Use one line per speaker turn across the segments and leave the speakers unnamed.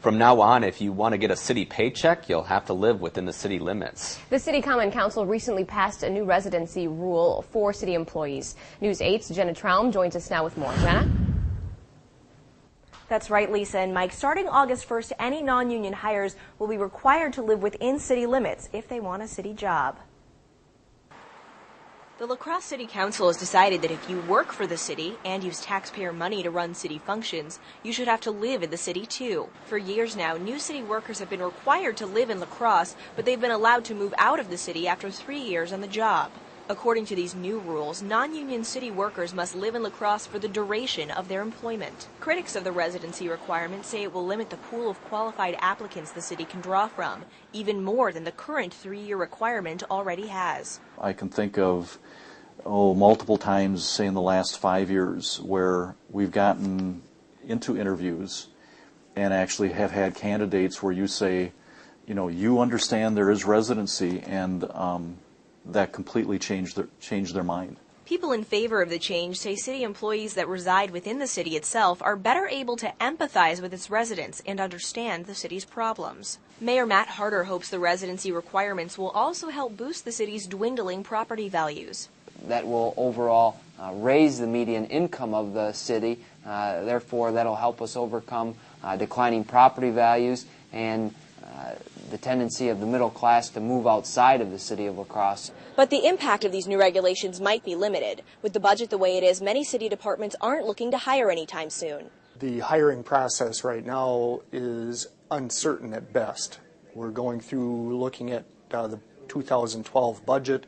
From now on, if you want to get a city paycheck, you'll have to live within the city limits.
The City Common Council recently passed a new residency rule for city employees. News 8's Jenna Traum joins us now with more. Jenna?
That's right, Lisa and Mike. Starting August 1st, any non-union hires will be required to live within city limits if they want a city job. The La Crosse City Council has decided that if you work for the city and use taxpayer money to run city functions, you should have to live in the city too. For years now, new city workers have been required to live in La Crosse, but they've been allowed to move out of the city after 3 years on the job. According to these new rules, non-union city workers must live in La Crosse for the duration of their employment. Critics of the residency requirement say it will limit the pool of qualified applicants the city can draw from, even more than the current 3-year requirement already has.
I can think of multiple times, say in the last 5 years, where we've gotten into interviews and actually have had candidates where you say, you understand there is residency, and that completely changed their mind.
People in favor of the change say city employees that reside within the city itself are better able to empathize with its residents and understand the city's problems. Mayor Matt Harder hopes the residency requirements will also help boost the city's dwindling property values.
That will overall raise the median income of the city. Therefore, that'll help us overcome declining property values and the tendency of the middle class to move outside of the city of La Crosse.
But the impact of these new regulations might be limited. With the budget the way it is, many city departments aren't looking to hire anytime soon.
The hiring process right now is uncertain at best. We're going through looking at the 2012 budget.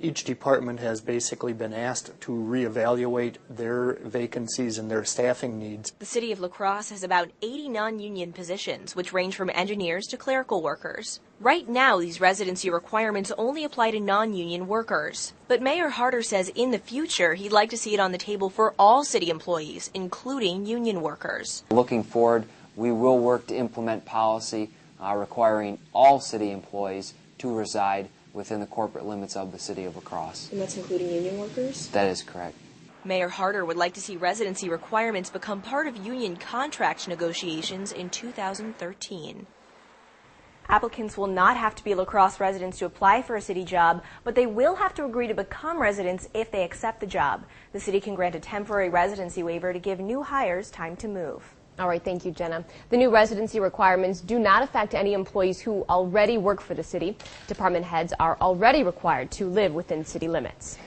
Each department has basically been asked to reevaluate their vacancies and their staffing needs.
The city of La Crosse has about 80 non-union positions, which range from engineers to clerical workers. Right now, these residency requirements only apply to non-union workers. But Mayor Harder says in the future, he'd like to see it on the table for all city employees, including union workers.
Looking forward, we will work to implement policy requiring all city employees to reside within the corporate limits of the city of La Crosse.
And that's including union workers?
That is correct.
Mayor Harder would like to see residency requirements become part of union contract negotiations in 2013. Applicants will not have to be La Crosse residents to apply for a city job, but they will have to agree to become residents if they accept the job. The city can grant a temporary residency waiver to give new hires time to move.
All right, thank you, Jenna. The new residency requirements do not affect any employees who already work for the city. Department heads are already required to live within city limits.